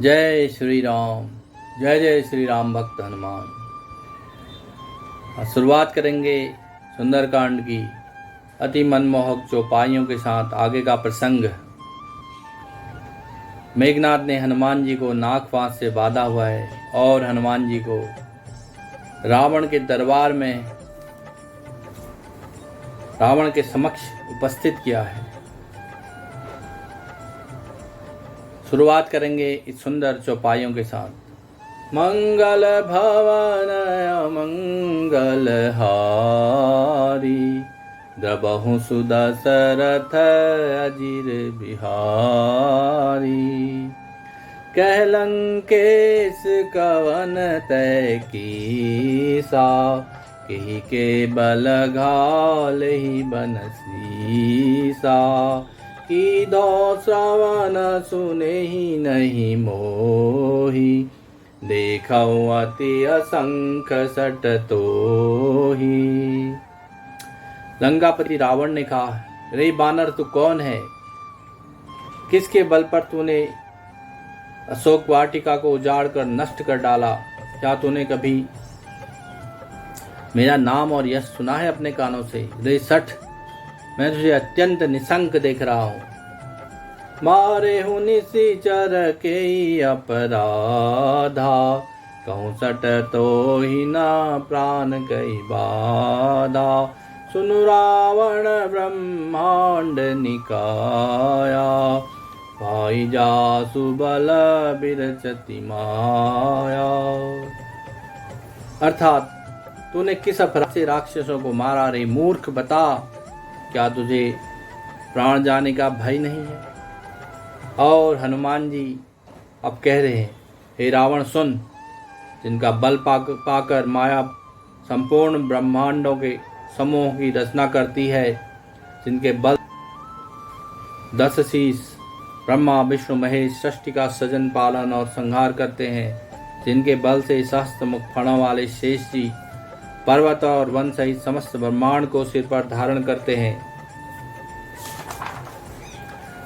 जय श्री राम। जय जय श्री राम भक्त हनुमान। शुरुआत करेंगे सुंदरकांड की अति मनमोहक चौपाइयों के साथ। आगे का प्रसंग, मेघनाथ ने हनुमान जी को नाग फांस से बांधा हुआ है और हनुमान जी को रावण के दरबार में रावण के समक्ष उपस्थित किया है। शुरुआत करेंगे इस सुंदर चौपाइयों के साथ। मंगल भवन मंगल हारी, द्रबहु सुदशरथ अजिर बिहारी। कह लंकेश कवन तय कीसा, केहि के बल घाल ही बनसीसा। कीधो श्रवण सुने ही नहीं मोही, देखौ अति असंख सट तोही। लंकापति रावण ने कहा, रे बानर तू कौन है? किसके बल पर तूने अशोक वाटिका को उजाड़ कर नष्ट कर डाला? क्या तूने कभी मेरा नाम और यश सुना है अपने कानों से? रे सठ, मैं तुझे अत्यंत निशंक देख रहा हूँ। मारे हूँ निशिचर के अपराधा, कहूँ सट तो ही ना प्राण कई बाधा। सुनु रावण ब्रह्मांड निकाया, भाई जासु बल बिरचति माया। अर्थात तूने किस अपराध से राक्षसों को मारा? रे मूर्ख, बता, क्या तुझे प्राण जाने का भय नहीं है? और हनुमान जी अब कह रहे हैं, हे रावण सुन, जिनका बल पाकर माया संपूर्ण ब्रह्मांडों के समूह की रचना करती है, जिनके बल 10 शीश ब्रह्मा विष्णु महेश सृष्टि का सृजन पालन और संहार करते हैं, जिनके बल से सहस्त्र मुख फणों वाले शेष जी पर्वत और वन सहित समस्त ब्रह्मांड को सिर पर धारण करते हैं,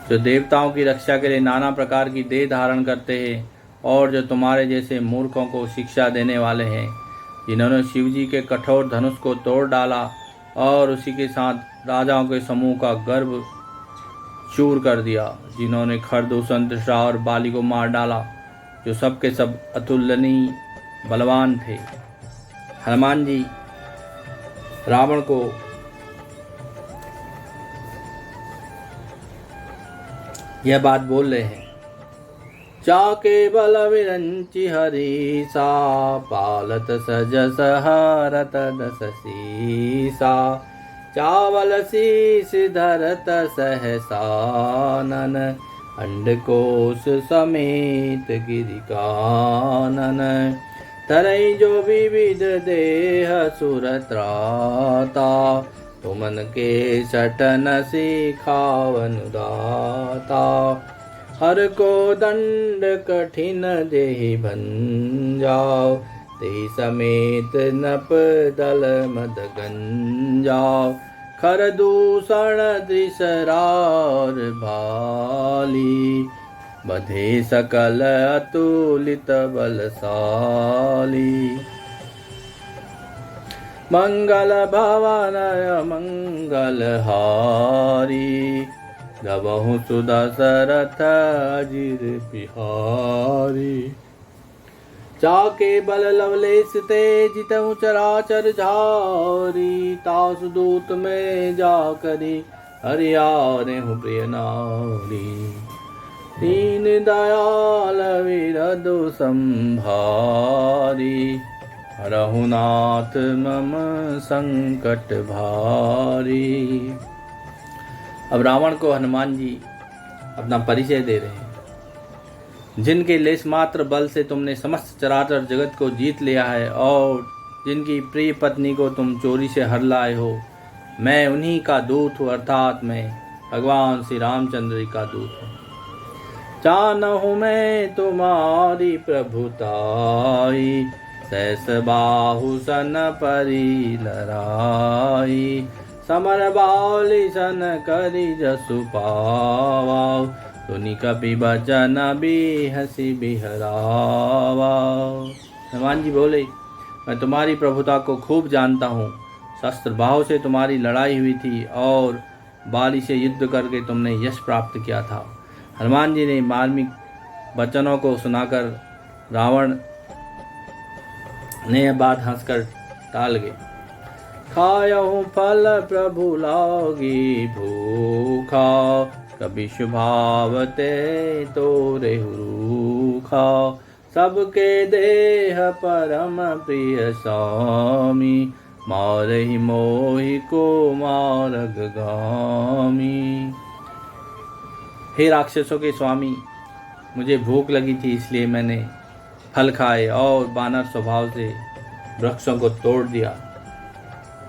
जो देवताओं की रक्षा के लिए नाना प्रकार की देह धारण करते हैं, और जो तुम्हारे जैसे मूर्खों को शिक्षा देने वाले हैं, जिन्होंने शिवजी के कठोर धनुष को तोड़ डाला और उसी के साथ राजाओं के समूह का गर्भ चूर कर दिया, जिन्होंने खरदूषण तृषा और बाली को मार डाला, जो सब के सब अतुलनीय बलवान थे। हनुमान जी रावण को यह बात बोल रहे हैं। चाके बल विरंचि हरीसा, पालत सज सहारत दस सीसा। चावल शीस धरत सहसानन, अंडकोश समेत गिरिकानन। तरई जो विविध देह सुरत्राता, तुमन के सटन सिखावन दाता। हर को दंड कठिन देहि भंजाओ, तेहि समेत नप दल मद गंजाओ। खर दूषण दृसरार भाली, बधे सकल अतुलित बलशाली। मंगल भवन मंगल हारी, द्रबहु सुदशरथ अजिर बिहारी। चाके बल लवलेश ते जितहु चराचर झारी, तासु दूत में जा करी हरियारे हूँ प्रिय नारी। दीन दयाल विरधु संभारी, हरहु नाथ मम संकट भारी। अब रावण को हनुमान जी अपना परिचय दे रहे हैं। जिनके लेश मात्र बल से तुमने समस्त चराचर जगत को जीत लिया है और जिनकी प्रिय पत्नी को तुम चोरी से हर लाए हो, मैं उन्हीं का दूत हूँ, अर्थात मैं भगवान श्री रामचंद्र का दूत हूँ। जानहु मैं तुम्हारी प्रभुताई, सहस बाहु सन परी लराई। समर बाली सन करी जसु पावा, सुनी कपि बचन भी हंसी बिहरावा। हनुमान जी बोले, मैं तुम्हारी प्रभुता को खूब जानता हूँ। शस्त्र भाव से तुम्हारी लड़ाई हुई थी और बाली से युद्ध करके तुमने यश प्राप्त किया था। हनुमान जी ने मार्मिक वचनों को सुनाकर रावण ने यह बात हंसकर टाल गए। खायहु फल प्रभु लागी भूखा, कभी शुभावते तोरे रूखा। सबके देह परम प्रिय स्वामी, मारहि मोहि को मारग गामी। हे राक्षसों के स्वामी, मुझे भूख लगी थी इसलिए मैंने फल खाए और बानर स्वभाव से वृक्षों को तोड़ दिया।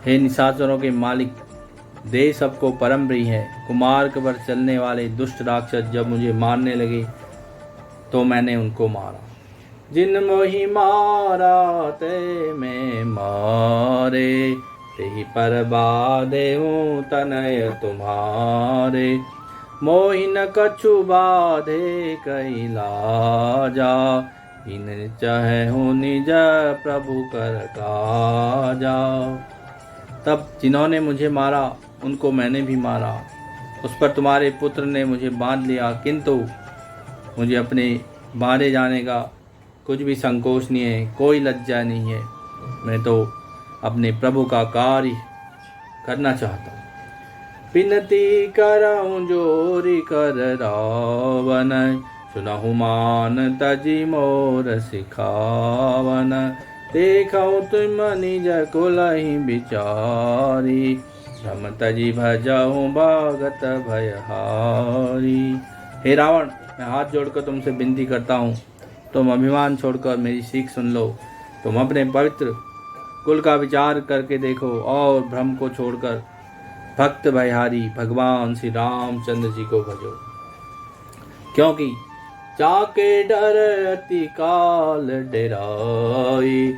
हे निशाचरों के मालिक, देह सबको परम प्रिय है। कुमार्ग पर चलने वाले दुष्ट राक्षस जब मुझे मारने लगे तो मैंने उनको मारा। जिन मोहि मारा ते मैं मारे, तेहि पर बाधे हूँ तनय तुम्हारे। मोहि न कछु बाधे कैलाजा, इन चाहे हूँ निज प्रभु कर काजा। तब जिन्होंने मुझे मारा उनको मैंने भी मारा। उस पर तुम्हारे पुत्र ने मुझे बांध लिया, किंतु मुझे अपने मारे जाने का कुछ भी संकोच नहीं है, कोई लज्जा नहीं है। मैं तो अपने प्रभु का कार्य करना चाहता हूँ। विनती करऊँ जोरी कर रावण, सुनहु मान तजी मोर सिखावन। देखौ तुम निज कुलहि बिचारी, भ्रम तजी भजहु भागत भयहारी। हे रावण, मैं हाथ जोड़कर तुमसे विनती करता हूँ, तुम अभिमान छोड़कर मेरी सीख सुन लो। तुम अपने पवित्र कुल का विचार करके देखो और भ्रम को छोड़कर भक्त भयहारी भगवान श्री रामचंद्र जी को भजो। क्योंकि जाके डर अति काल डराई,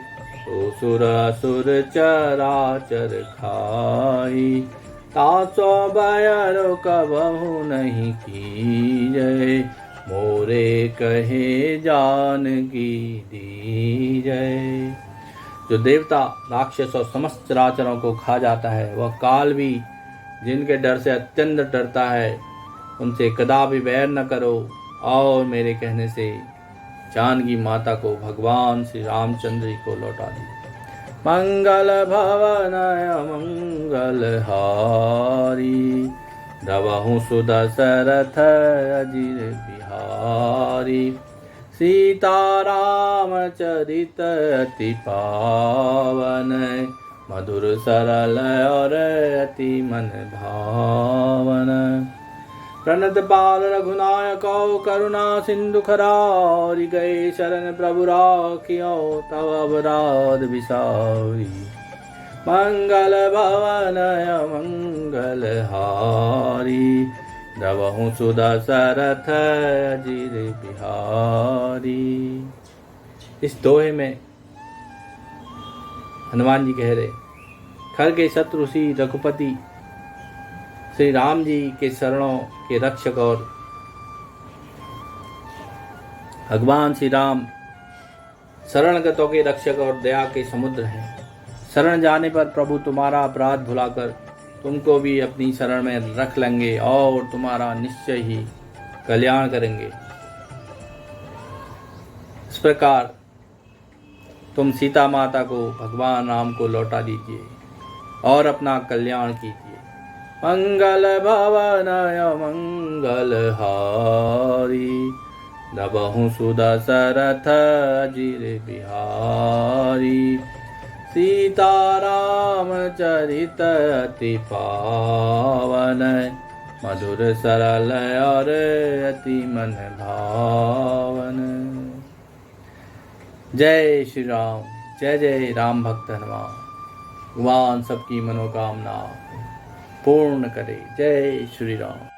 तो सुर असुर चराचर खाई। तासो भयरो कबहु नहीं कीजय, मोरे कहे जानकी दीजय। जो देवता राक्षस और समस्त चराचरों को खा जाता है, वह काल भी जिनके डर से अत्यंत डरता है, उनसे कदापि बैर न करो और मेरे कहने से जानकी माता को भगवान श्री रामचंद्र जी को लौटा दी। मंगल भवनय मंगल हारी, दवहु सुदशरथ अजिर बिहारी। सीताराम चरित अति पावन, मधुर सरल और अति मन भावन। प्रणत बाल रघुनायको, करुणा सिंधु खरारी। गए शरण प्रभु राखियो, तव अपराध बिसारी। मंगल भवनय मंगल हारी, दवहु सुदशरथ अजिर बिहारी। इस दोहे में हनुमान जी कह रहे, खर के शत्रु श्री रघुपति श्री राम जी के शरणों के रक्षक और भगवान श्री राम शरणगतों के रक्षक और दया के समुद्र हैं। शरण जाने पर प्रभु तुम्हारा अपराध भुलाकर तुमको भी अपनी शरण में रख लेंगे और तुम्हारा निश्चय ही कल्याण करेंगे। इस प्रकार तुम सीता माता को भगवान राम को लौटा दीजिए और अपना कल्याण कीजिए। मंगल भवनय मंगल हारी, दबहु सुदशरथ अजिर बिहारी। सीताराम चरित अति पावन, मधुर सरल और अति मन भावन। जय श्री राम, जय जय राम भक्त हनुमान। भगवान सबकी मनोकामना पूर्ण करे। जय श्री राम।